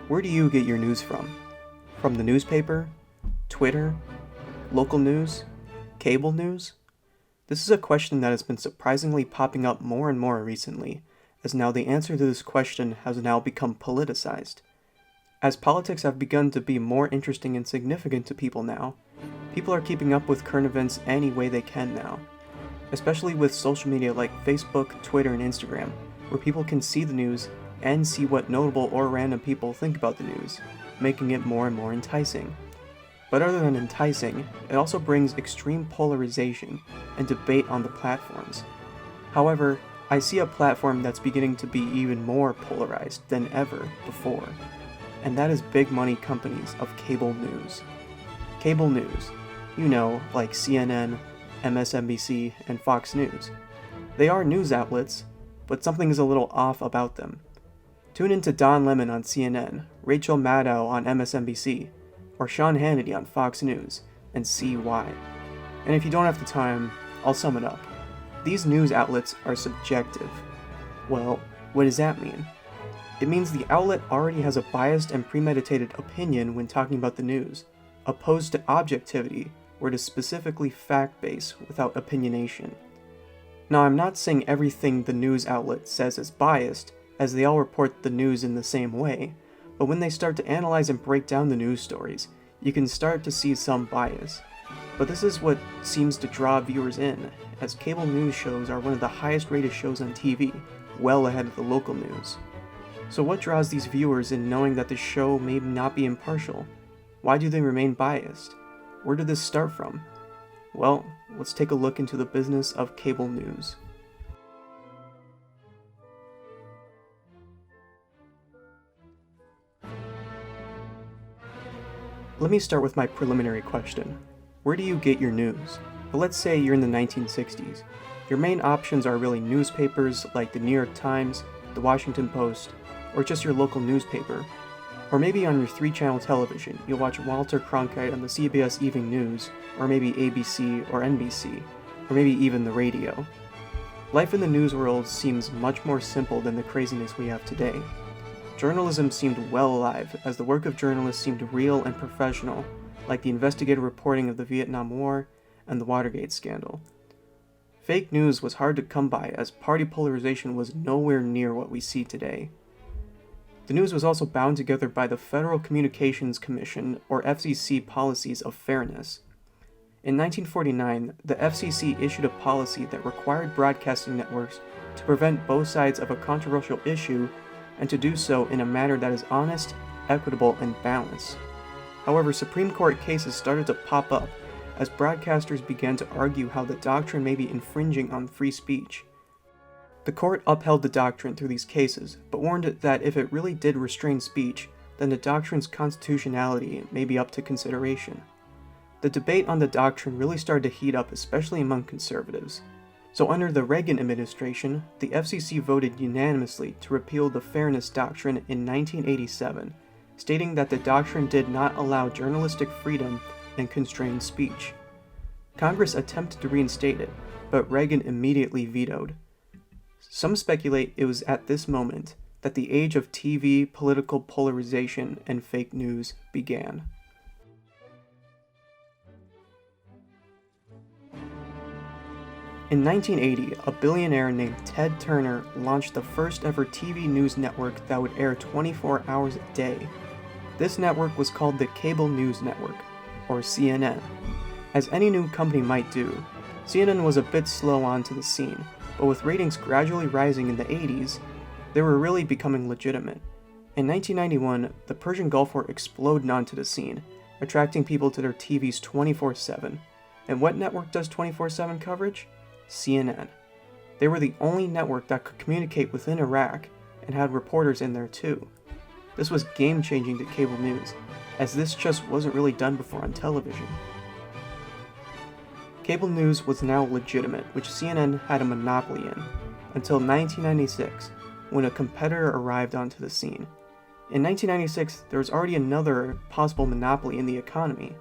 Where do you get your news from? From the newspaper? Twitter? Local news? Cable news? This is a question that has been surprisingly popping up more and more recently, as now the answer to this question has now become politicized. As politics have begun to be more interesting and significant to people now, people are keeping up with current events any way they can now, especially with social media like Facebook, Twitter, and Instagram, where people can see the news and see what notable or random people think about the news, making it more and more enticing. But other than enticing, it also brings extreme polarization and debate on the platforms. However, I see a platform that's beginning to be even more polarized than ever before, and that is big money companies of cable news. Cable news, like CNN, MSNBC, and Fox News. They are news outlets, but something is a little off about them. Tune into Don Lemon on CNN, Rachel Maddow on MSNBC, or Sean Hannity on Fox News, and see why. And if you don't have the time, I'll sum it up. These news outlets are subjective. Well, what does that mean? It means the outlet already has a biased and premeditated opinion when talking about the news, opposed to objectivity, where it is specifically fact-based without opinionation. Now, I'm not saying everything the news outlet says is biased, as they all report the news in the same way, but when they start to analyze and break down the news stories, you can start to see some bias. But this is what seems to draw viewers in, as cable news shows are one of the highest rated shows on TV, well ahead of the local news. So what draws these viewers in knowing that the show may not be impartial? Why do they remain biased? Where did this start from? Well, let's take a look into the business of cable news. Let me start with my preliminary question. Where do you get your news? Well, let's say you're in the 1960s. Your main options are really newspapers like the New York Times, the Washington Post, or just your local newspaper. Or maybe on your 3-channel television, you'll watch Walter Cronkite on the CBS Evening News, or maybe ABC or NBC, or maybe even the radio. Life in the news world seems much more simple than the craziness we have today. Journalism seemed well alive, as the work of journalists seemed real and professional, like the investigative reporting of the Vietnam War and the Watergate scandal. Fake news was hard to come by, as party polarization was nowhere near what we see today. The news was also bound together by the Federal Communications Commission, or FCC Policies of Fairness. In 1949, the FCC issued a policy that required broadcasting networks to prevent both sides of a controversial issue and to do so in a manner that is honest, equitable, and balanced. However, Supreme Court cases started to pop up as broadcasters began to argue how the doctrine may be infringing on free speech. The court upheld the doctrine through these cases, but warned that if it really did restrain speech, then the doctrine's constitutionality may be up to consideration. The debate on the doctrine really started to heat up, especially among conservatives. So under the Reagan administration, the FCC voted unanimously to repeal the Fairness Doctrine in 1987, stating that the doctrine did not allow journalistic freedom and constrained speech. Congress attempted to reinstate it, but Reagan immediately vetoed. Some speculate it was at this moment that the age of TV, political polarization, and fake news began. In 1980, a billionaire named Ted Turner launched the first ever TV news network that would air 24 hours a day. This network was called the Cable News Network, or CNN. As any new company might do, CNN was a bit slow onto the scene, but with ratings gradually rising in the 80s, they were really becoming legitimate. In 1991, the Persian Gulf War exploded onto the scene, attracting people to their TVs 24/7. And what network does 24/7 coverage? CNN. They were the only network that could communicate within Iraq and had reporters in there too. This was game-changing to cable news, as this just wasn't really done before on television. Cable news was now legitimate, which CNN had a monopoly in, until 1996, when a competitor arrived onto the scene. In 1996, there was already another possible monopoly in the economy.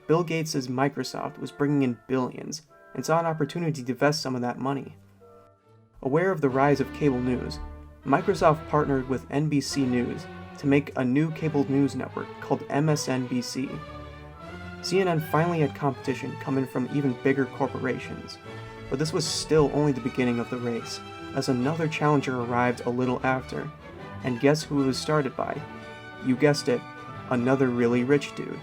Bill Gates' Microsoft was bringing in billions, and saw an opportunity to invest some of that money. Aware of the rise of cable news, Microsoft partnered with NBC News to make a new cable news network called MSNBC. CNN finally had competition coming from even bigger corporations, but this was still only the beginning of the race, as another challenger arrived a little after. And guess who it was started by? You guessed it, another really rich dude.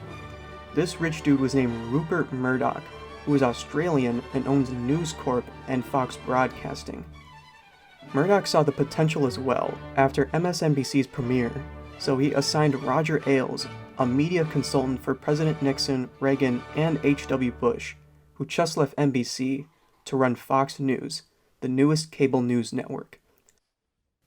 This rich dude was named Rupert Murdoch, who is Australian and owns News Corp and Fox Broadcasting. Murdoch saw the potential as well after MSNBC's premiere, so he assigned Roger Ailes, a media consultant for President Nixon, Reagan, and H.W. Bush, who just left NBC, to run Fox News, the newest cable news network.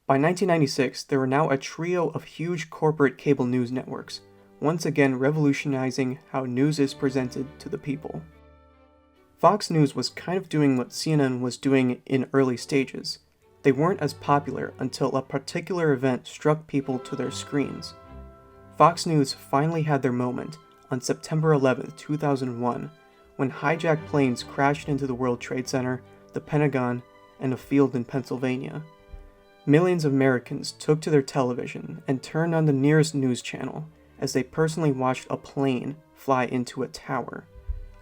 By 1996, there were now a trio of huge corporate cable news networks, once again revolutionizing how news is presented to the people. Fox News was kind of doing what CNN was doing in early stages. They weren't as popular until a particular event struck people to their screens. Fox News finally had their moment on September 11, 2001, when hijacked planes crashed into the World Trade Center, the Pentagon, and a field in Pennsylvania. Millions of Americans took to their television and turned on the nearest news channel as they personally watched a plane fly into a tower.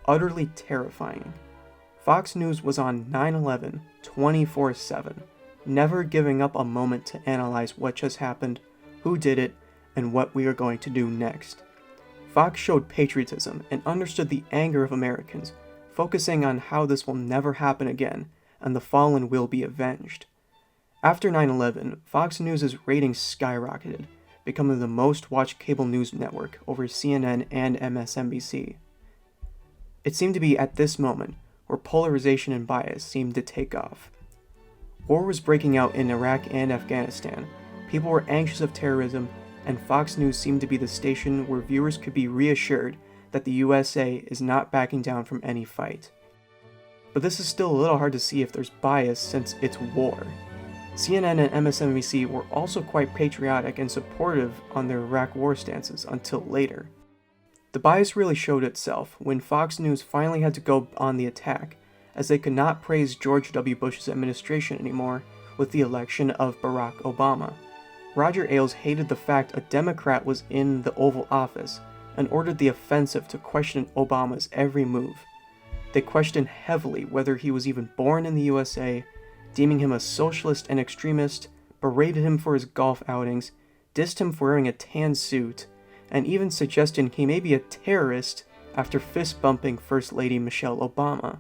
Utterly terrifying. Fox News was on 9/11 24/7, never giving up a moment to analyze what just happened, who did it, and what we are going to do next. Fox showed patriotism and understood the anger of Americans, focusing on how this will never happen again and the fallen will be avenged. After 9/11, Fox News' ratings skyrocketed, becoming the most watched cable news network over CNN and MSNBC. It seemed to be at this moment where polarization and bias seemed to take off. War was breaking out in Iraq and Afghanistan, people were anxious of terrorism, and Fox News seemed to be the station where viewers could be reassured that the USA is not backing down from any fight. But this is still a little hard to see if there's bias since it's war. CNN and MSNBC were also quite patriotic and supportive on their Iraq war stances until later. The bias really showed itself when Fox News finally had to go on the attack, as they could not praise George W. Bush's administration anymore with the election of Barack Obama. Roger Ailes hated the fact a Democrat was in the Oval Office and ordered the offensive to question Obama's every move. They questioned heavily whether he was even born in the USA, deeming him a socialist and extremist, berated him for his golf outings, dissed him for wearing a tan suit, and even suggested he may be a terrorist after fist-bumping First Lady Michelle Obama.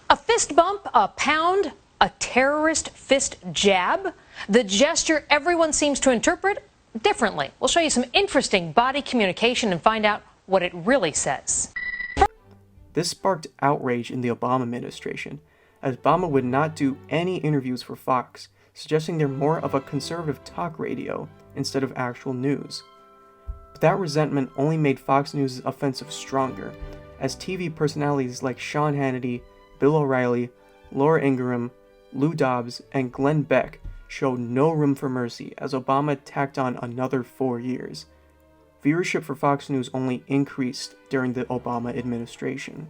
A fist bump, a pound, a terrorist fist jab? The gesture everyone seems to interpret differently. We'll show you some interesting body communication and find out what it really says. This sparked outrage in the Obama administration, as Obama would not do any interviews for Fox, suggesting they're more of a conservative talk radio instead of actual news. But that resentment only made Fox News' offensive stronger, as TV personalities like Sean Hannity, Bill O'Reilly, Laura Ingraham, Lou Dobbs, and Glenn Beck showed no room for mercy as Obama tacked on another 4 years. Viewership for Fox News only increased during the Obama administration.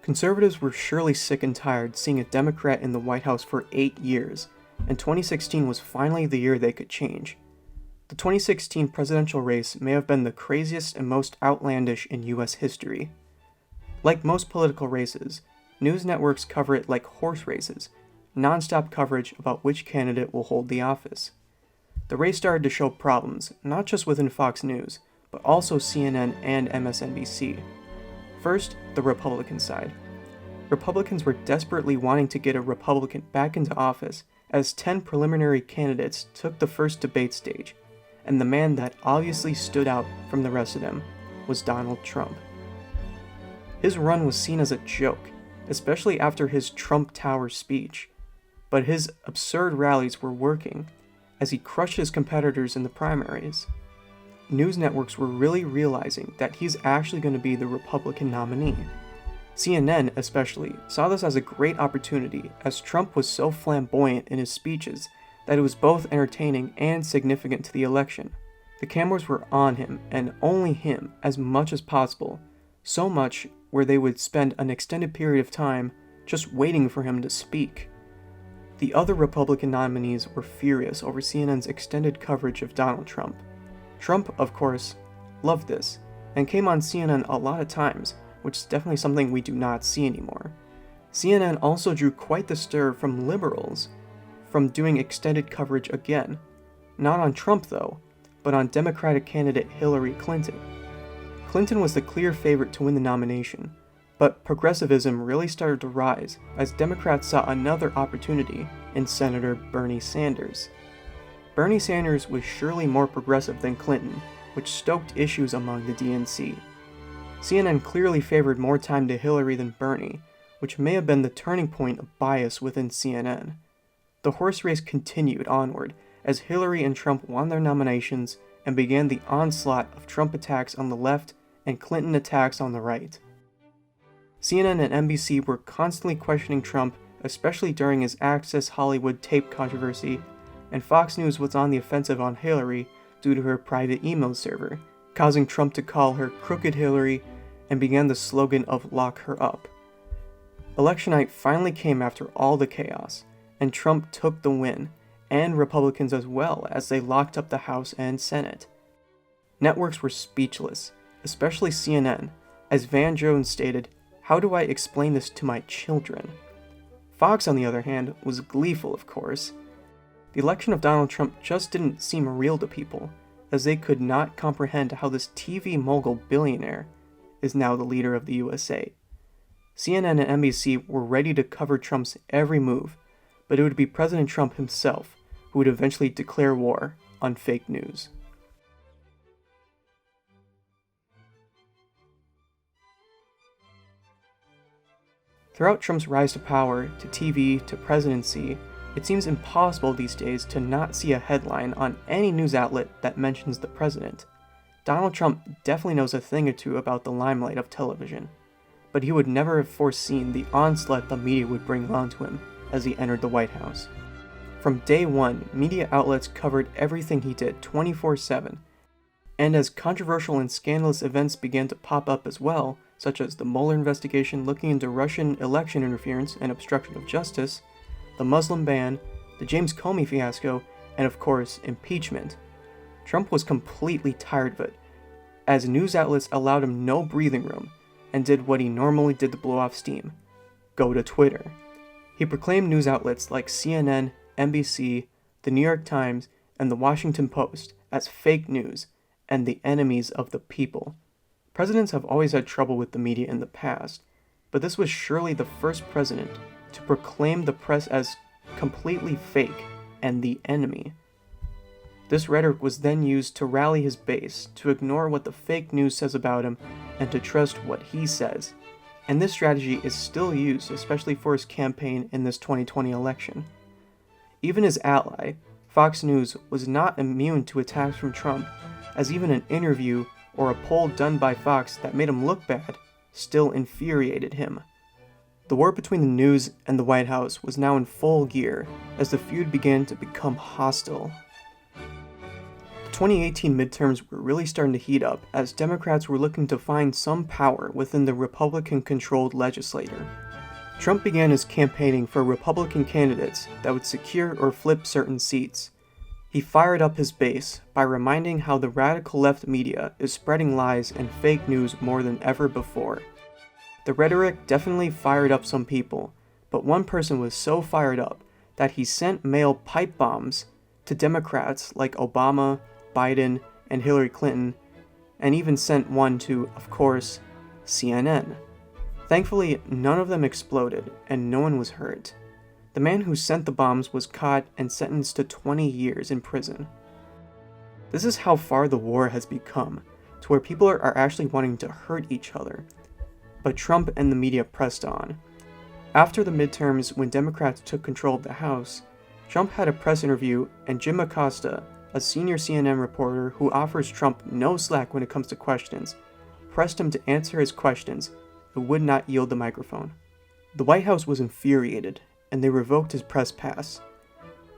Conservatives were surely sick and tired seeing a Democrat in the White House for 8 years, and 2016 was finally the year they could change. The 2016 presidential race may have been the craziest and most outlandish in US history. Like most political races, news networks cover it like horse races, non-stop coverage about which candidate will hold the office. The race started to show problems, not just within Fox News, but also CNN and MSNBC. First, the Republican side. Republicans were desperately wanting to get a Republican back into office, as 10 preliminary candidates took the first debate stage, and the man that obviously stood out from the rest of them was Donald Trump. His run was seen as a joke, especially after his Trump Tower speech, but his absurd rallies were working, as he crushed his competitors in the primaries. News networks were really realizing that he's actually going to be the Republican nominee. CNN, especially, saw this as a great opportunity, as Trump was so flamboyant in his speeches that it was both entertaining and significant to the election. The cameras were on him, and only him, as much as possible, so much where they would spend an extended period of time just waiting for him to speak. The other Republican nominees were furious over CNN's extended coverage of Donald Trump. Trump, of course, loved this, and came on CNN a lot of times, which is definitely something we do not see anymore. CNN also drew quite the stir from liberals from doing extended coverage again, not on Trump though, but on Democratic candidate Hillary Clinton. Clinton was the clear favorite to win the nomination, but progressivism really started to rise as Democrats saw another opportunity in Senator Bernie Sanders. Bernie Sanders was surely more progressive than Clinton, which stoked issues among the DNC. CNN clearly favored more time to Hillary than Bernie, which may have been the turning point of bias within CNN. The horse race continued onward as Hillary and Trump won their nominations and began the onslaught of Trump attacks on the left and Clinton attacks on the right. CNN and NBC were constantly questioning Trump, especially during his Access Hollywood tape controversy, and Fox News was on the offensive on Hillary due to her private email server, causing Trump to call her Crooked Hillary and began the slogan of Lock Her Up. Election night finally came after all the chaos, and Trump took the win, and Republicans as well, as they locked up the House and Senate. Networks were speechless, especially CNN, as Van Jones stated, "How do I explain this to my children?" Fox, on the other hand, was gleeful, of course. The election of Donald Trump just didn't seem real to people, as they could not comprehend how this TV mogul billionaire is now the leader of the USA. CNN and NBC were ready to cover Trump's every move, but it would be President Trump himself who would eventually declare war on fake news. Throughout Trump's rise to power, to TV, to presidency, it seems impossible these days to not see a headline on any news outlet that mentions the president. Donald Trump definitely knows a thing or two about the limelight of television, but he would never have foreseen the onslaught the media would bring onto him as he entered the White House. From day one, media outlets covered everything he did 24/7, and as controversial and scandalous events began to pop up as well, such as the Mueller investigation looking into Russian election interference and obstruction of justice, the Muslim ban, the James Comey fiasco, and of course, impeachment, Trump was completely tired of it, as news outlets allowed him no breathing room and did what he normally did to blow off steam: go to Twitter. He proclaimed news outlets like CNN, NBC, the New York Times, and the Washington Post as fake news and the enemies of the people. Presidents have always had trouble with the media in the past, but this was surely the first president to proclaim the press as completely fake and the enemy. This rhetoric was then used to rally his base to ignore what the fake news says about him and to trust what he says. And this strategy is still used, especially for his campaign in this 2020 election. Even his ally, Fox News, was not immune to attacks from Trump, as even an interview or a poll done by Fox that made him look bad still infuriated him. The war between the news and the White House was now in full gear as the feud began to become hostile. The 2018 midterms were really starting to heat up as Democrats were looking to find some power within the Republican-controlled legislature. Trump began his campaigning for Republican candidates that would secure or flip certain seats. He fired up his base by reminding how the radical left media is spreading lies and fake news more than ever before. The rhetoric definitely fired up some people, but one person was so fired up that he sent mail pipe bombs to Democrats like Obama, Biden, and Hillary Clinton, and even sent one to, of course, CNN. Thankfully, none of them exploded, and no one was hurt. The man who sent the bombs was caught and sentenced to 20 years in prison. This is how far the war has become, to where people are actually wanting to hurt each other. But Trump and the media pressed on. After the midterms, when Democrats took control of the House, Trump had a press interview, and Jim Acosta, a senior CNN reporter who offers Trump no slack when it comes to questions, pressed him to answer his questions, but would not yield the microphone. The White House was infuriated, and they revoked his press pass.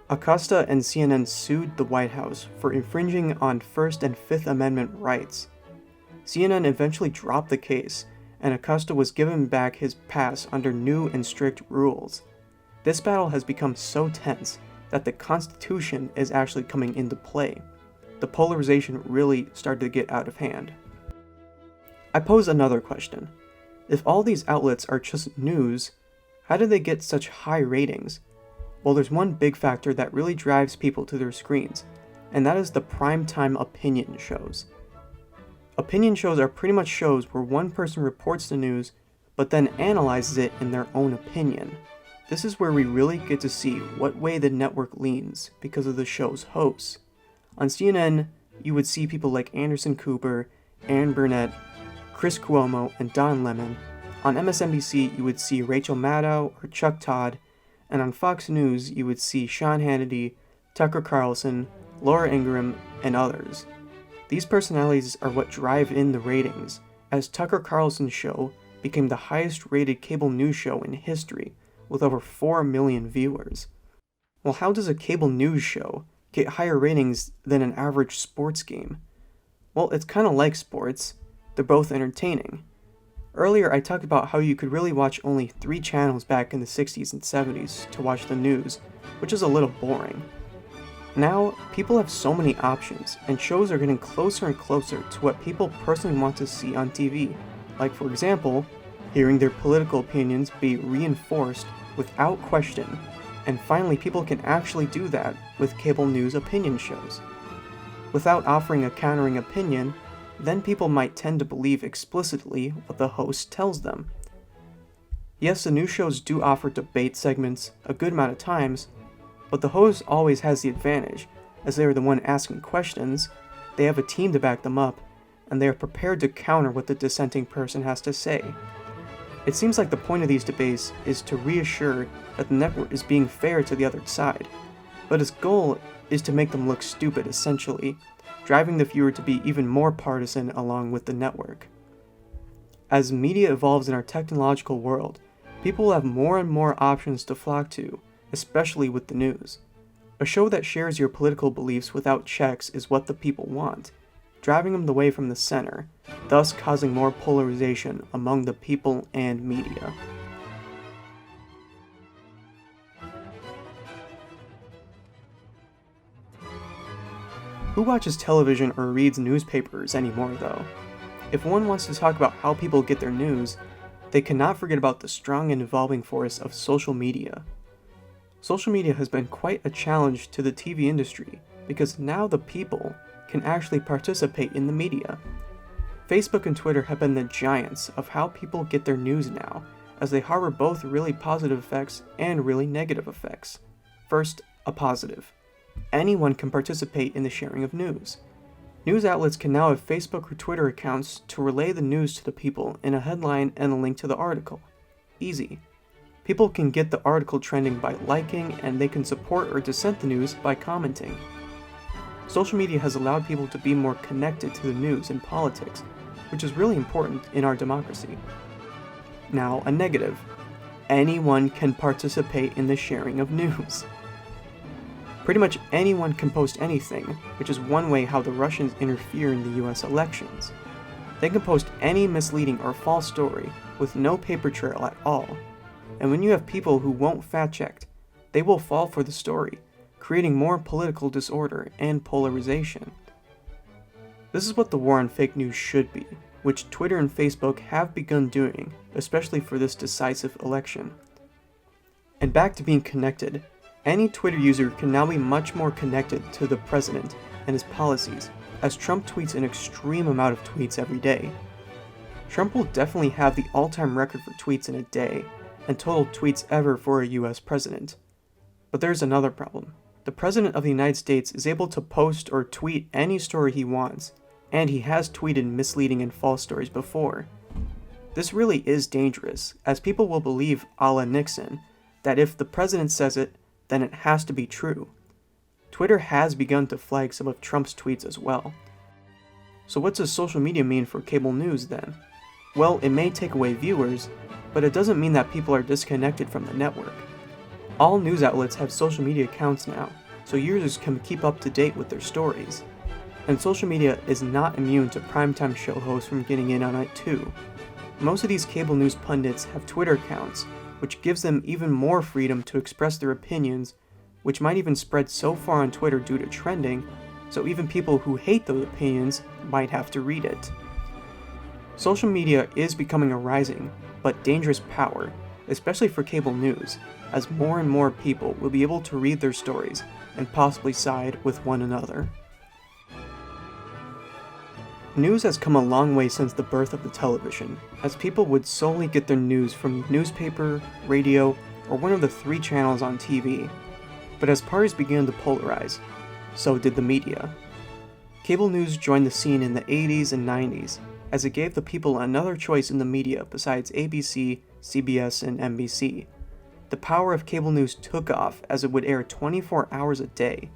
Acosta and CNN sued the White House for infringing on First and Fifth Amendment rights. CNN eventually dropped the case, and Acosta was given back his pass under new and strict rules. This battle has become so tense that the Constitution is actually coming into play. The polarization really started to get out of hand. I pose another question. If all these outlets are just news, how do they get such high ratings? Well, there's one big factor that really drives people to their screens, and that is the primetime opinion shows. Opinion shows are pretty much shows where one person reports the news, but then analyzes it in their own opinion. This is where we really get to see what way the network leans because of the show's hosts. On CNN, you would see people like Anderson Cooper, Aaron Burnett, Chris Cuomo, and Don Lemon. On MSNBC, you would see Rachel Maddow or Chuck Todd, and on Fox News, you would see Sean Hannity, Tucker Carlson, Laura Ingraham, and others. These personalities are what drive in the ratings, as Tucker Carlson's show became the highest rated cable news show in history, with over 4 million viewers. Well, how does a cable news show get higher ratings than an average sports game? Well, it's kind of like sports. They're both entertaining. Earlier, I talked about how you could really watch only 3 channels back in the 60s and 70s to watch the news, which is a little boring. Now, people have so many options, and shows are getting closer and closer to what people personally want to see on TV, like for example, hearing their political opinions be reinforced without question, and finally people can actually do that with cable news opinion shows. Without offering a countering opinion, then people might tend to believe explicitly what the host tells them. Yes, the news shows do offer debate segments a good amount of times, but the host always has the advantage, as they are the one asking questions, they have a team to back them up, and they are prepared to counter what the dissenting person has to say. It seems like the point of these debates is to reassure that the network is being fair to the other side, but its goal is to make them look stupid essentially, driving the viewer to be even more partisan along with the network. As media evolves in our technological world, people will have more and more options to flock to, especially with the news. A show that shares your political beliefs without checks is what the people want, driving them away from the center, thus causing more polarization among the people and media. Who watches television or reads newspapers anymore, though? If one wants to talk about how people get their news, they cannot forget about the strong and evolving force of social media. Social media has been quite a challenge to the TV industry because now the people can actually participate in the media. Facebook and Twitter have been the giants of how people get their news now, as they harbor both really positive effects and really negative effects. First, a positive. Anyone can participate in the sharing of news. News outlets can now have Facebook or Twitter accounts to relay the news to the people in a headline and a link to the article. Easy. People can get the article trending by liking, and they can support or dissent the news by commenting. Social media has allowed people to be more connected to the news and politics, which is really important in our democracy. Now, a negative. Anyone can participate in the sharing of news. Pretty much anyone can post anything, which is one way how the Russians interfere in the US elections. They can post any misleading or false story with no paper trail at all. And when you have people who won't fact-check, they will fall for the story, creating more political disorder and polarization. This is what the war on fake news should be, which Twitter and Facebook have begun doing, especially for this decisive election. And back to being connected, any Twitter user can now be much more connected to the president and his policies, as Trump tweets an extreme amount of tweets every day. Trump will definitely have the all-time record for tweets in a day, and total tweets ever for a US president. But there's another problem. The President of the United States is able to post or tweet any story he wants, and he has tweeted misleading and false stories before. This really is dangerous, as people will believe a la Nixon, that if the president says it, then it has to be true. Twitter has begun to flag some of Trump's tweets as well. So what does social media mean for cable news then? Well, it may take away viewers, but it doesn't mean that people are disconnected from the network. All news outlets have social media accounts now, so users can keep up to date with their stories. And social media is not immune to primetime show hosts from getting in on it too. Most of these cable news pundits have Twitter accounts, which gives them even more freedom to express their opinions, which might even spread so far on Twitter due to trending, so even people who hate those opinions might have to read it. Social media is becoming a rising, but dangerous power, especially for cable news, as more and more people will be able to read their stories and possibly side with one another. News has come a long way since the birth of the television, as people would solely get their news from newspaper, radio, or one of the 3 channels on TV. But as parties began to polarize, so did the media. Cable news joined the scene in the 80s and 90s, as it gave the people another choice in the media besides ABC, CBS, and NBC. The power of cable news took off as it would air 24 hours a day,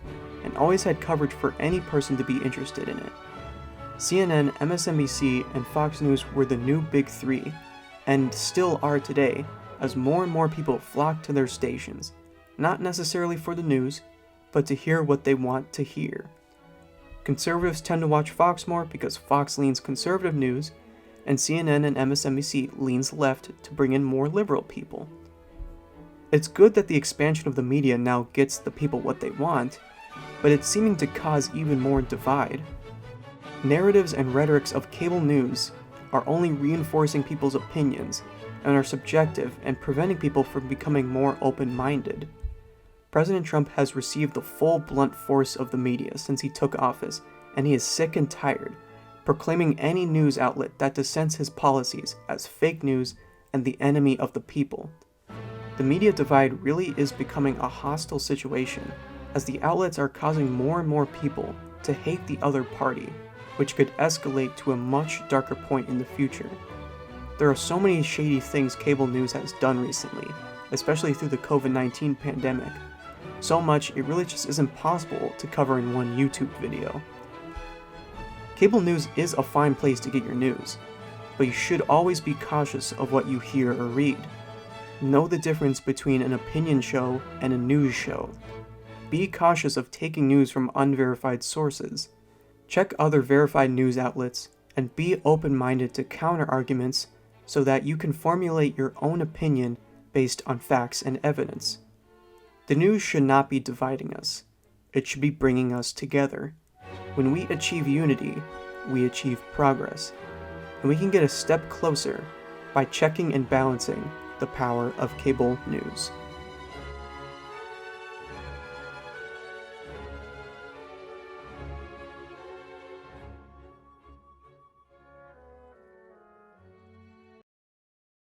and always had coverage for any person to be interested in it. CNN, MSNBC, and Fox News were the new big 3, and still are today, as more and more people flock to their stations, not necessarily for the news, but to hear what they want to hear. Conservatives tend to watch Fox more because Fox leans conservative news, and CNN and MSNBC leans left to bring in more liberal people. It's good that the expansion of the media now gets the people what they want, but it's seeming to cause even more divide. Narratives and rhetorics of cable news are only reinforcing people's opinions and are subjective and preventing people from becoming more open-minded. President Trump has received the full blunt force of the media since he took office, and he is sick and tired, proclaiming any news outlet that dissents his policies as fake news and the enemy of the people. The media divide really is becoming a hostile situation, as the outlets are causing more and more people to hate the other party, which could escalate to a much darker point in the future. There are so many shady things cable news has done recently, especially through the COVID-19 pandemic. So much it really just isn't possible to cover in one YouTube video. Cable news is a fine place to get your news, but you should always be cautious of what you hear or read. Know the difference between an opinion show and a news show. Be cautious of taking news from unverified sources. Check other verified news outlets, and be open-minded to counter-arguments so that you can formulate your own opinion based on facts and evidence. The news should not be dividing us. It should be bringing us together. When we achieve unity, we achieve progress. And we can get a step closer by checking and balancing the power of cable news.